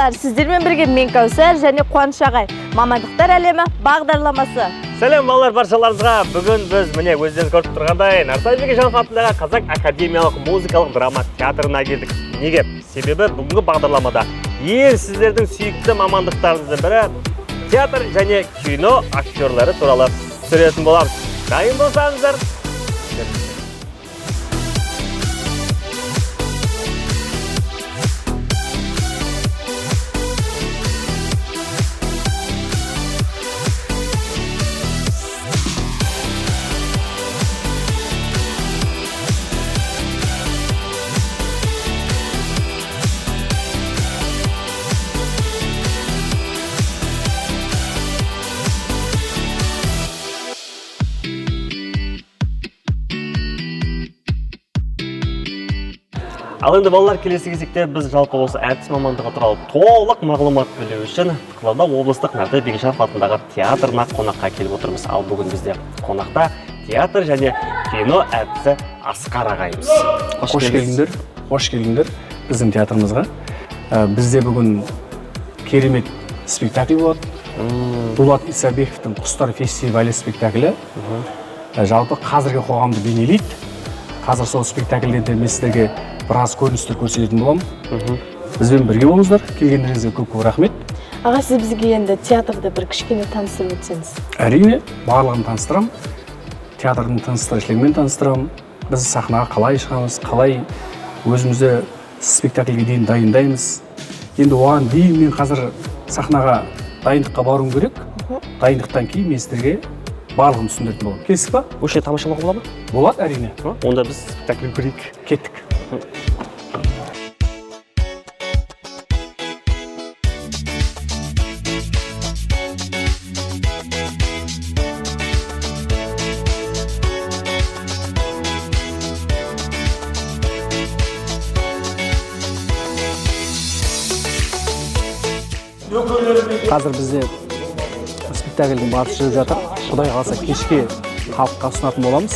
балалар, сіздермен бірге мен Кәусар және Қуаныш ағай. Мамандықтар әлемі бағдарламасы. Сәлем балалар баршаларыңызға. Бүгін біз міне өздеріңіз көріп тұрғандай Нартай Бекежанов атындағы Қазақ академиялық музыкалық драма театрына келдік. Неге? Себебі бүгінгі бағдарламада ең сіздердің сүйікті мамандықтарыңыздың бірі театр және кино актерлары туралы түсіретін боламыз. Дайын болсаңыздар. Ал енді балалар, келесі кезекте біз жалпы осы әртіс мамандығы туралы толық мағлұмат білу үшін Қызылорда облыстық Нартай Бекежанов атындағы театрына қонаққа келіп отырмыз. Ал бүгін бізде қонақта театр және кино әртісі Асқар ағайымыз. Қош келдіңдер біздің театрымызға. Бізде бүгін керемет спектакль болады. Дулат Исабековтың Құстар фестивалі спектаклі. Жалпы қазіргі қоғамды бейнелейді. Қазір сол спектакльден мен сіздерге біраз көріністер көрсететін боламын. Бізбен бірге болыңыздар. Келгендеріңізге көп рахмет. Аға, сіз бізге енді театрды бір кішкене таныстырып өтсеңіз. Әрине, барлығын таныстырамын. Театрдың тыныстырушылығымен таныстырамын. Біз сахнаға қалай шығамыз, қалай өзімізді спектакльге дейін дайындаймыз. Енді оған дейін мен қазір сахнаға дайындыққа баруым керек. Дайындықтан кейін мен сіздерге барлығын түсіндіретін боламын. Келесіз ба? Осы тамашалауға болады ма? Болады, әрине. Онда біз спектакль көрейік. Кеттік. Қазір бізде спектакльдің басы жүріп жатыр. Құдай қаласа кешке халыққа ұсынатын боламыз.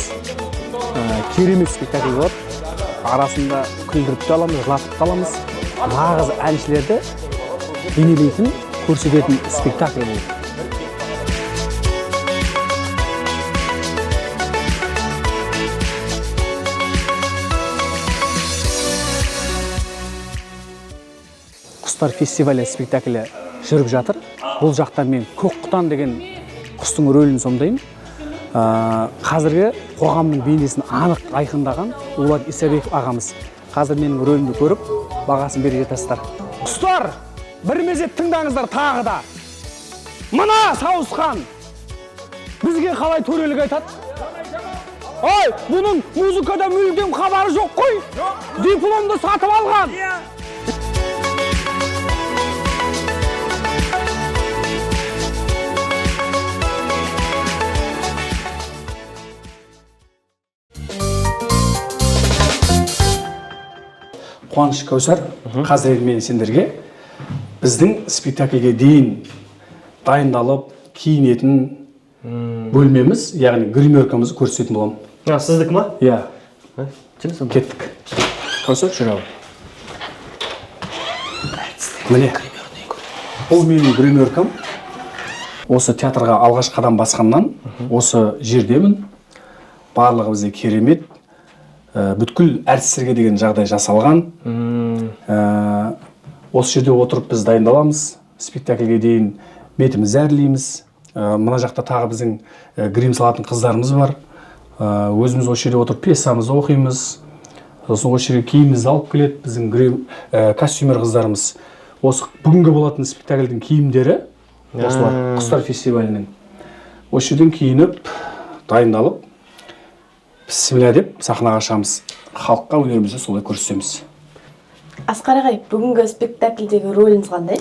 Керемет спектакль болады. Арасында күлдіріп те аламыз, жылатып та аламыз. Нағыз әншілерді бейнелейтін, көрсететін спектакль болады. Құстар фестивалі спектаклі жүріп жатыр. Бұл жақтан мен Көкқұтан деген құстың рөлін сомдаймын. Қазіргі қоғамның бейнесін анық айқындаған Дулат Исабеков ағамыз. Қазір менің рөлімді көріп, бағасын бере жатасыздар. Құстар, бір мезет тыңдаңыздар тағы да. Мына сауысқан бізге қалай төрелік айтады? Ой, бұның музыкада мүлдем хабары жоқ қой. Дипломды сатып алған. Қуаныш, Кәусар, қазір мен сендерге біздің спектакльге дейін дайындалып киінетін бөлмеміз, яғни гримеркамызды көрсететін боламын. Сіздікі ма? Иә. Кеттік. Кәусар, жүр ал. Міне, бұл менің гримеркам. Осы театрға алғаш қадам басқаннан осы жердемін. Барлығы бізде керемет. Бүткіл әртістерге деген жағдай жасалған. Осы жерде отырып біз дайындаламыз. Спектакльге дейін метімізді әрлейміз. Мына жақта тағы біздің грим салатын қыздарымыз бар. Өзіміз осы жерде отырып пьесамызды оқимыз. Сосын осы жерге киімімізді алып келеді біздің костюмер қыздарымыз. Осы бүгінгі болатын спектакльдің киімдері осылар Құстар фестивалінен. Осы жерден киініп, дайындалып, бісміллә деп сахнаға шығамыз. Халыққа өнерімізді солай көрсетеміз. Асқар ағай, бүгінгі спектакльдегі рөліңіз қандай?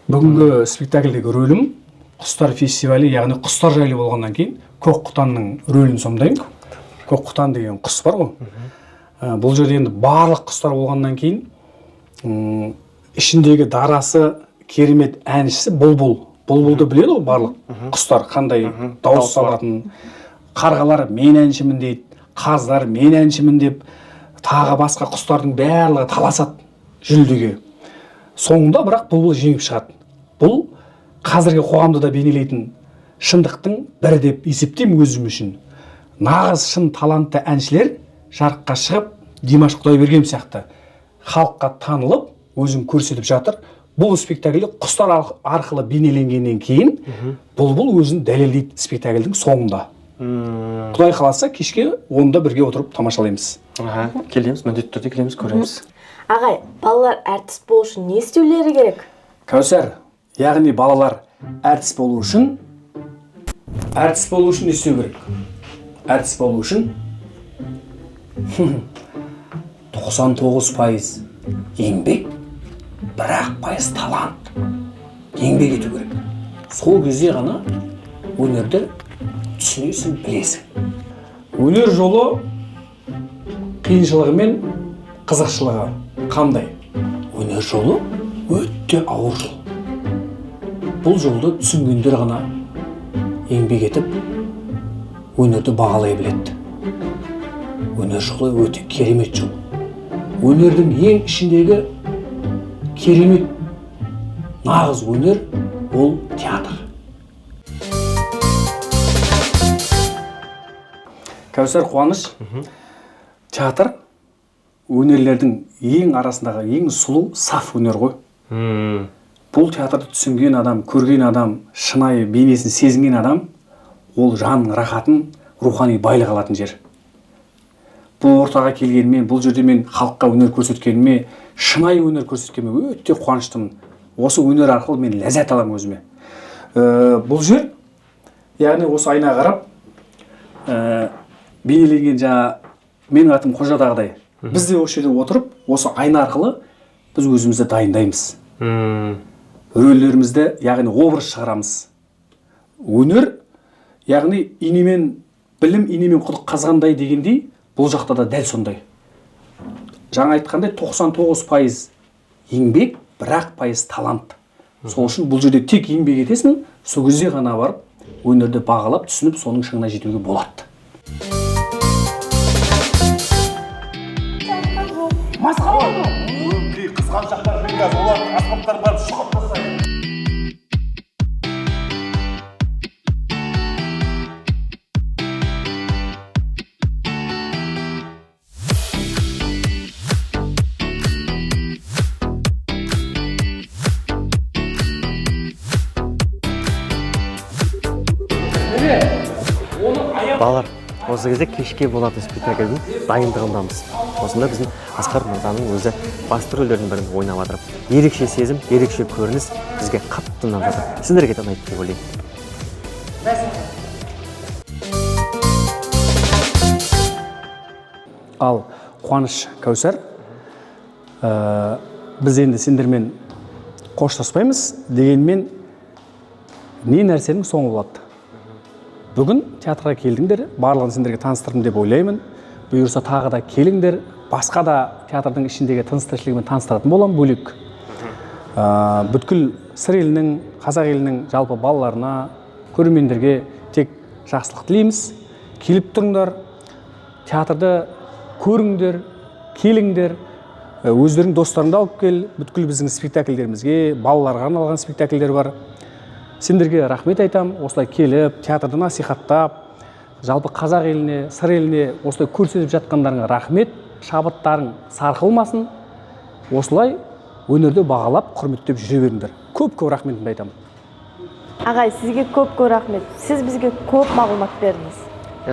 Бүгінгі спектакльдегі рөлім Құстар фестивалі, яғни құстар жайлы болғаннан кейін Көкқұтанның рөлін сомдаймын. Көкқұтан деген құс бар ғой. Бұл жерде енді барлық құстар болғаннан кейін ішіндегі дарасы керемет әншісі бұлбұл. Бұлбұлды біледі ғой барлық құстар қандай дауыс салатын. Қарғалар мен әншімін дейді. Қаздар мен әншімін деп, тағы басқа құстардың барлығы таласады жүлдеге. соңында бірақ бұлбұл жеңіп шығады. Бұл қазіргі қоғамды да бейнелейтін шындықтың бірі деп есептеймін өзім үшін. Нағыз шын талантты әншілер жарыққа шығып, Димаш Құдайберген сияқты халыққа танылып, өзін көрсетіп жатыр. Бұл спектакльде құстар арқылы бейнеленгеннен кейін бұлбұл өзін дәлелдейді спектакльдің соңында. Құдай қаласа кешке онда бірге отырып тамашалаймыз. Келеміз, міндетті түрде келеміз, көреміз. Ағай, балалар әртіс болу үшін не істеулері керек? Кәусар, яғни балалар әртіс болу үшін не істеу керек? Әртіс болу үшін 99% еңбек, 1% талант. Еңбек ету керек. Сол кезде ғана өнерді түсінесің, білесің. Өнер жолы қиыншылығы мен қызықшылығы қандай? Өнер жолы өте ауыр жол. Бұл жолды түсінгендер ғана еңбек етіп, өнерді бағалай біледі. Өнер жолы өте керемет жол. Өнердің ең ішіндегі керемет нағыз өнер ол театр. Кәусар, Қуаныш, театр өнерлердің ең арасындағы ең сұлу саф өнер ғой. Бұл театрды түсінген адам, көрген адам, шынайы бейнесін сезінген адам, ол жанның рахатын, рухани байлық алатын жер. Бұл ортаға келгеніме, бұл жерде мен халыққа өнер көрсеткеніме, шынайы өнер көрсеткеніме өте қуаныштымын. Осы өнер арқылы мен ләззат аламын өзіме. Бұл жер, яғни осы айна қарап, бейнеленген менің атым Қожадағыдай. Біз де осы жерде отырып, осы айна арқылы біз өзімізді дайындаймыз. Рөлдерімізді, яғни образ шығарамыз. Өнер, яғни білім инемен құдық қазғандай дегендей, бұл жақта да дәл сондай. Жаңа айтқандай 99% еңбек, 1% талант. Сол үшін бұл жерде тек еңбек етесің, сол кезде ғана барып өнерді бағалап, түсініп, соның шыңына жетуге болады. Масқара ғой. Қызған жақтар мен қазір олар аспаптар барып шығып тастайды. Балалар, осы кезде кешке болады спектакльдің дайындығындамыз. Осында біздің Асқар Мырзаның өзі басты рөлдердің бірін ойнап жатыр. Ерекше сезім, ерекше көрініс бізге қатты ұнап жатыр. Сіздерге де ұнайды деп ойлаймын. Ал Қуаныш, Кәусар, біз енді сендермен қоштаспаймыз, дегенмен не нәрсенің соңы болады. Бүгін театрға келдіңдер, барлығын сендерге таныстырдым деп ойлаймын. Бұйырса тағы да келіңдер, басқа да театрдың ішіндегі тыныс-тіршілігімен таныстыратын боламын бөлек. Бүткіл сыр елінің, қазақ елінің жалпы балаларына, көрермендерге тек жақсылық тілейміз. Келіп тұрыңдар, театрды көріңдер, келіңдер, өздерің достарыңды алып кел. Бүткіл біздің спектакльдерімізге, балаларға арналған спектакльдер бар. Сендерге рахмет айтам, осылай келіп, театрды насихаттап, жалпы қазақ еліне, сыр еліне осылай көрсетіп жатқандарыңа рахмет, шабыттарың сарқылмасын. Осылай өнерді бағалап, құрметтеп жүре беріңдер. Көп-көп рахметімді айтам. Ағай, сізге көп-көп рахмет. Сіз бізге көп мағлұмат бердіңіз.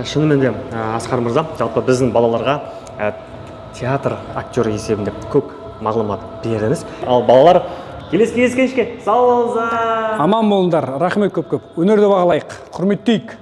Шынымен де Асқар Мырза, жалпы біздің балаларға театр актері есебінде көп мағлұмат бердіңіз. Ал балалар, келесі кездескенше сау болыңыздар. Аман болыңдар, рахмет көп-көп. Өнерді бағалайық, құрметтейік.